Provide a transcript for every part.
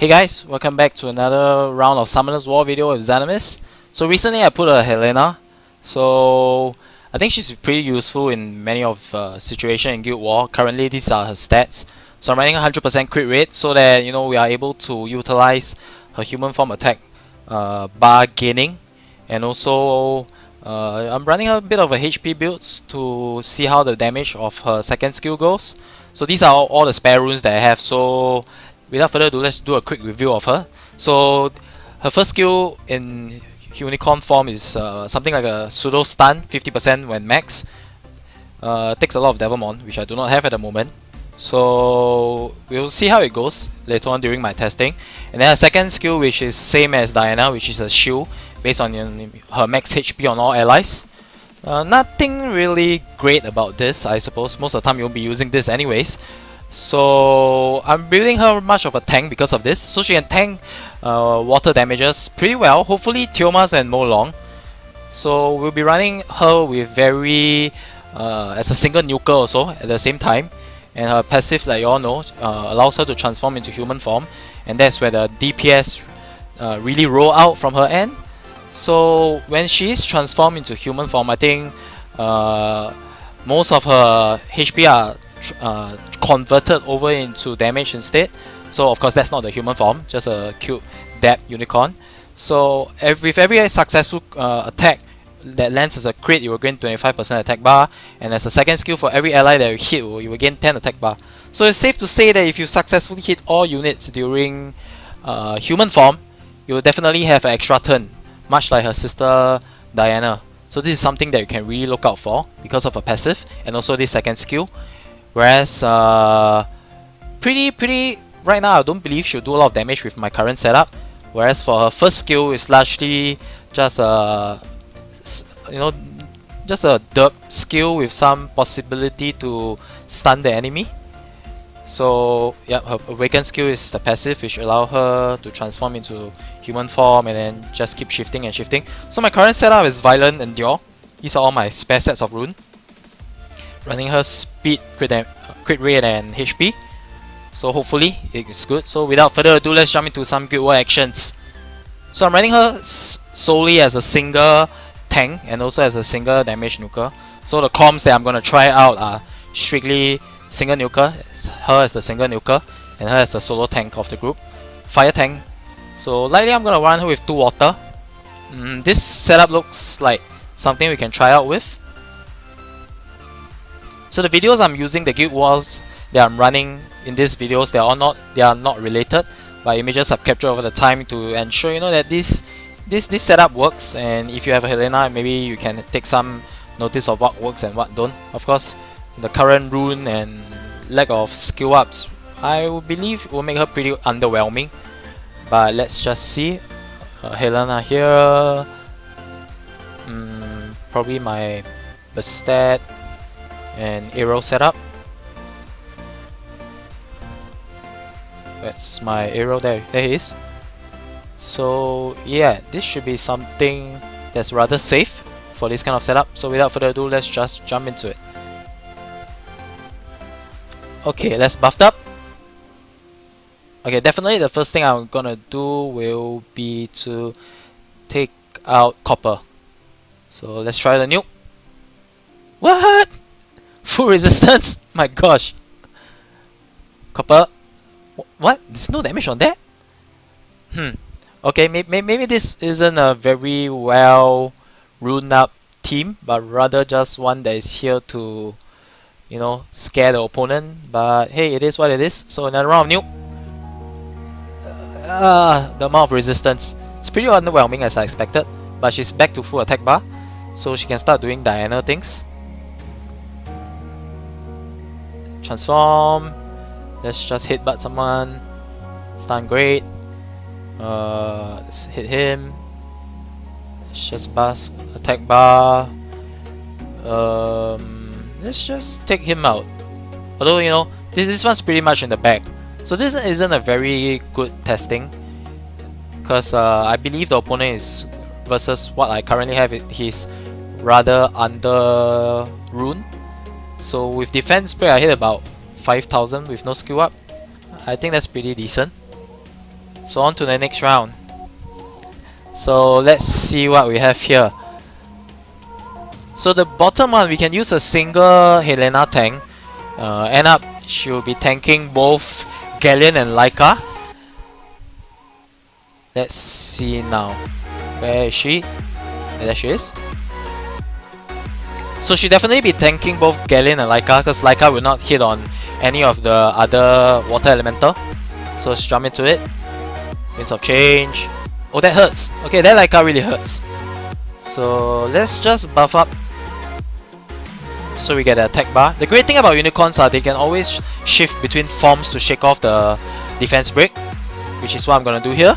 Hey guys, welcome back to another round of Summoner's War video with Xanamis. So recently I put a Helena. So I think she's pretty useful in many of situation in Guild War. Currently these are her stats. So I'm running 100% crit rate so that we are able to utilize her human form attack bar gaining, and also I'm running a bit of a HP builds to see how the damage of her second skill goes. So these are all the spare runes that I have. So without further ado, let's do a quick review of her. So her first skill in unicorn form is something like a pseudo stun, 50% when max. Takes a lot of Devilmon, which I do not have at the moment. So we'll see how it goes later on during my testing. And then her second skill, which is same as Diana, which is a shield based on her max HP on all allies. Nothing really great about this, I suppose. Most of the time you'll be using this anyways. So I'm building her much of a tank because of this. So she can tank water damages pretty well. Hopefully Theomas and Molong. So we'll be running her with very as a single nuker also at the same time. And her passive, like you all know, allows her to transform into human form. And that's where the DPS really roll out from her end. So when she is transformed into human form, I think most of her HP are converted over into damage instead. So of course that's not the human form, just a cute depth unicorn. So with every successful attack that lands as a crit, you will gain 25% attack bar, and as a second skill for every ally that you hit, you will gain 10 attack bar. So it's safe to say that if you successfully hit all units during human form, you will definitely have an extra turn, much like her sister Diana. So this is something that you can really look out for because of her passive and also this second skill. Whereas pretty right now, I don't believe she'll do a lot of damage with my current setup. Whereas for her first skill is largely just just a derp skill with some possibility to stun the enemy. So yeah, her awakened skill is the passive, which allow her to transform into human form and then just keep shifting and shifting. So my current setup is Violent Endure. These are all my spare sets of rune. Running her speed, crit rate and HP. So hopefully it is good. So without further ado, let's jump into some Guild War actions. So I'm running her solely as a single tank and also as a single damage nuker. So the comms that I'm gonna try out are strictly single nuker, her as the single nuker, and her as the solo tank of the group. Fire tank. So likely I'm gonna run her with 2 water. This setup looks like something we can try out with. So the videos I'm using, the Guild Wars that I'm running in these videos, they are not related, but images I've captured over the time to ensure that this setup works. And if you have a Helena, maybe you can take some notice of what works and what don't. Of course, the current rune and lack of skill ups, I believe will make her pretty underwhelming. But let's just see. Helena here. Probably my Bastet and arrow setup. That's my arrow there he is. So yeah, this should be something that's rather safe for this kind of setup. So without further ado, let's just jump into it. Okay, let's buffed up. Okay, definitely the first thing I'm gonna do will be to take out Copper. So let's try the nuke. What? Full resistance? My gosh. Copper. What? There's no damage on that? Okay, maybe this isn't a very well runed up team, but rather just one that is here to, scare the opponent. But hey, it is what it is. So another round of nuke. The amount of resistance. It's pretty underwhelming as I expected, but she's back to full attack bar, so she can start doing Diana things. Transform. Let's just headbutt someone. Stun great. Let's hit him. Let's just bust attack bar. Let's just take him out. Although this one's pretty much in the bag. So this isn't a very good testing, because I believe the opponent is versus what I currently have. He's rather under rune. So with defense spray, I hit about 5,000 with no skill up. I think that's pretty decent. So on to the next round. So let's see what we have here. So the bottom one, we can use a single Helena tank. End up, she'll be tanking both Galleon and Laika. Let's see now. Where is she? There she is. So she'll definitely be tanking both Galleon and Laika, because Laika will not hit on any of the other water elemental. So let's jump into it. Winds of Change. Oh, that hurts. Okay, that Laika really hurts. So let's just buff up so we get the attack bar. The great thing about unicorns are they can always shift between forms to shake off the defense break, which is what I'm gonna do here.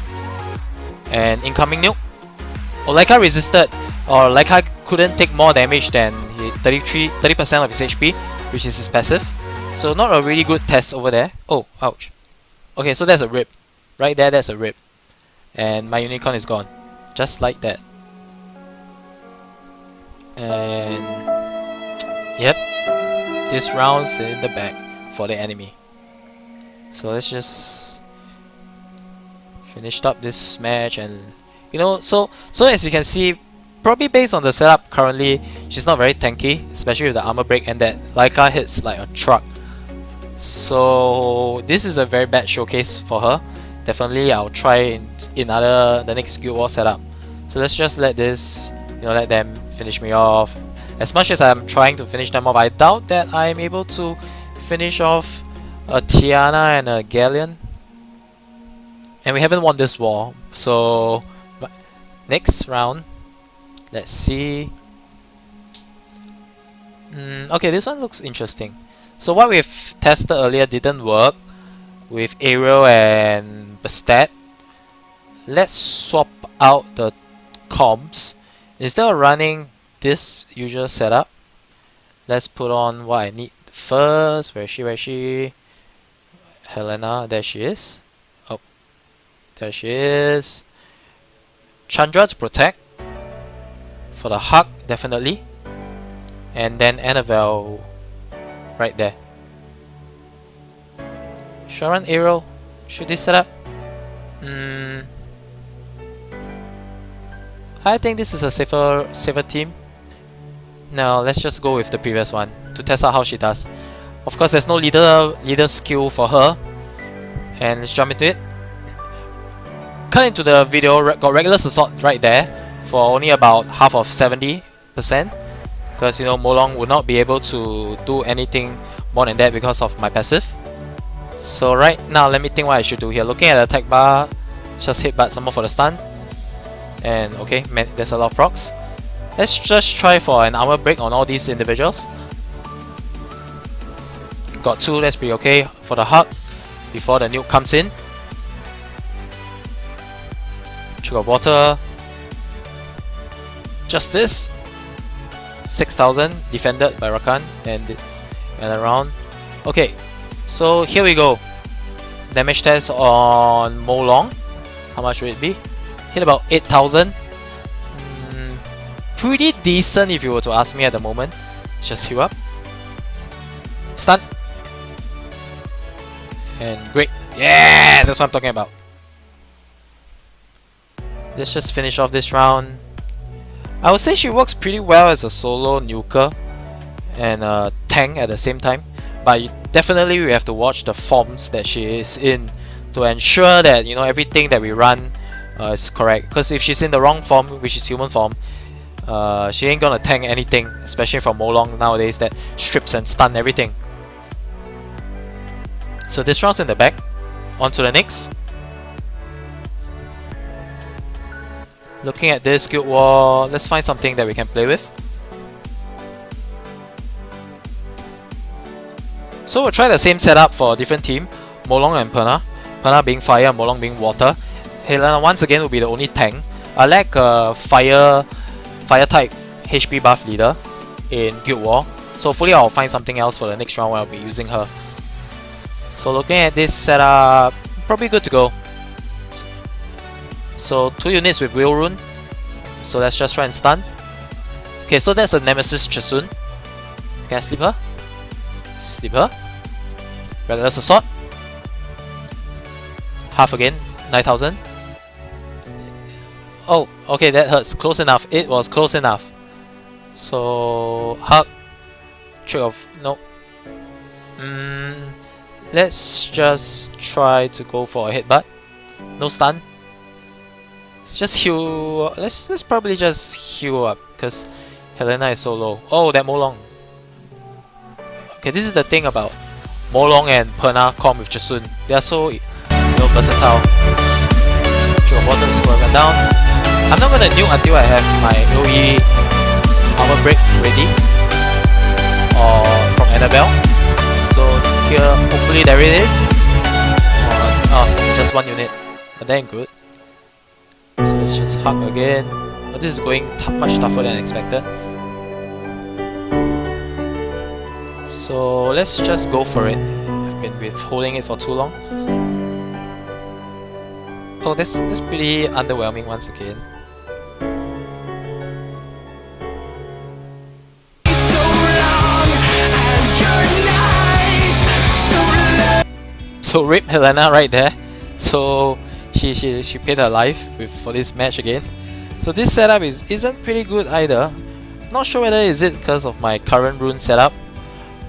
And incoming nuke. Oh, Laika resisted, or Laika couldn't take more damage than 30% of his HP, which is his passive. So not a really good test over there. Oh, ouch. Okay, so that's a rip. Right there, that's a rip. And my unicorn is gone. Just like that. And yep, this round's in the bag for the enemy. So let's just finish up this match, and you know, so as you can see, probably based on the setup currently, she's not very tanky, especially with the armor break, and that Laika hits like a truck. So this is a very bad showcase for her. Definitely I'll try in the next Guild War setup. So let's just let this, you know, let them finish me off. As much as I'm trying to finish them off, I doubt that I'm able to finish off a Tiana and a Galleon. And we haven't won this war, so next round, let's see. Okay, this one looks interesting. So what we've tested earlier didn't work with Ariel and Bastet. Let's swap out the comps. Instead of running this usual setup, let's put on what I need first. Where is she? Helena, there she is. Oh, there she is. Chandra to protect. For the hug, definitely. And then Annabelle right there. Should I run Ariel? Should this set up? I think this is a safer team. No, let's just go with the previous one to test out how she does. Of course, there's no leader skill for her. And let's jump into it. Cut into the video, got regular assault right there for only about half of 70%. Because you know, Molong would not be able to do anything more than that because of my passive. So right now, let me think what I should do here. Looking at the attack bar, just hit but some more for the stun. And okay, man, there's a lot of procs. Let's just try for an armor break on all these individuals. Got 2, that's pretty okay. For the hug, before the nuke comes in. Sugar water. Justice. 6,000 defended by Rakan, and it's went around. Okay, so here we go. Damage test on Molong. How much would it be? Hit about 8,000. Pretty decent if you were to ask me at the moment. Let's just heal up. Stun. And great. Yeah, that's what I'm talking about. Let's just finish off this round. I would say she works pretty well as a solo nuker and a tank at the same time. But definitely we have to watch the forms that she is in to ensure that, you know, everything that we run is correct. Because if she's in the wrong form, which is human form, she ain't gonna tank anything, especially from Molong nowadays that strips and stun everything. So this round's in the back. On to the next. Looking at this Guild War, let's find something that we can play with. So we'll try the same setup for a different team. Molong and Perna. Perna being fire, Molong being water. Helena once again will be the only tank. I lack a fire type HP buff leader in Guild War. So hopefully I'll find something else for the next round where I'll be using her. So looking at this setup, probably good to go. So 2 units with Will Rune. So let's just try and stun. Okay, so that's a Nemesis Chasun. Can I sleep her? Sleep her. Reckless Assault. Half again. 9,000. Oh, okay, that hurts. Close enough. It was close enough. So, hug. Trick of... no. Let's just try to go for a headbutt. No stun. Let's just heal... Let's probably just heal up, because Helena is so low. Oh, that Molong. Okay, this is the thing about Molong and Perna com with Jasun. They are so, versatile. Trick of Water is going down. I'm not gonna nuke until I have my AoE armor break ready, or from Annabelle. So here, hopefully there it is. Just one unit, but that ain't good. So let's just hug again. But this is going much tougher than expected. So let's just go for it. I've been withholding it for too long. Oh, that's pretty underwhelming once again. So rip Helena right there. So she paid her life for this match again. So this setup isn't pretty good either. Not sure whether is it because of my current rune setup.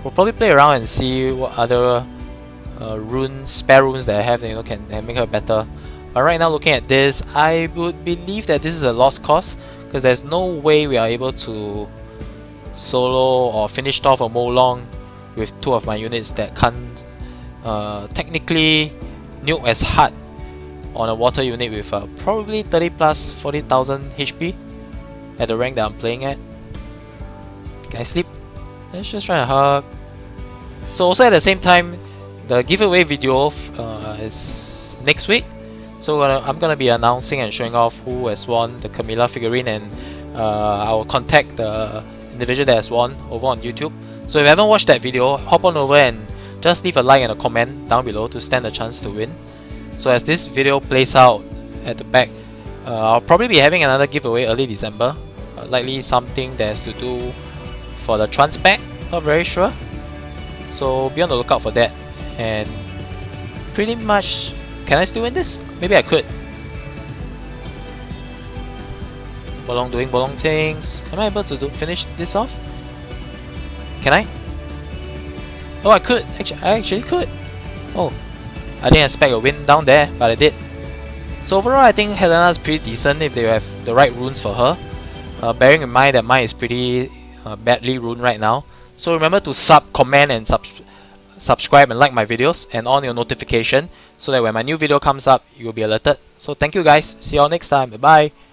We'll probably play around and see what other spare runes that I have that can make her better. But right now, looking at this, I would believe that this is a lost cause, because there's no way we are able to solo or finish off a Molong with 2 of my units that can't technically nuke as hard on a water unit with probably 30 plus 40,000 HP at the rank that I'm playing at. Can I sleep? Let's just try to hug. So also at the same time, the giveaway video is next week. So I'm gonna be announcing and showing off who has won the Camilla figurine, and I will contact the individual that has won over on YouTube. So if you haven't watched that video, hop on over and just leave a like and a comment down below to stand a chance to win. So as this video plays out at the back, I'll probably be having another giveaway early December. Likely something that has to do for the trans pack, not very sure. So be on the lookout for that. And pretty much, can I still win this? Maybe I could. Molong doing Molong things. Am I able to finish this off? Can I? Oh, I could. I actually could. Oh, I didn't expect a win down there, but I did. So overall, I think Helena is pretty decent if they have the right runes for her. Bearing in mind that mine is pretty badly runed right now. So remember to comment and subscribe and like my videos and on your notification so that when my new video comes up, you'll be alerted. So thank you guys. See you all next time. Bye bye.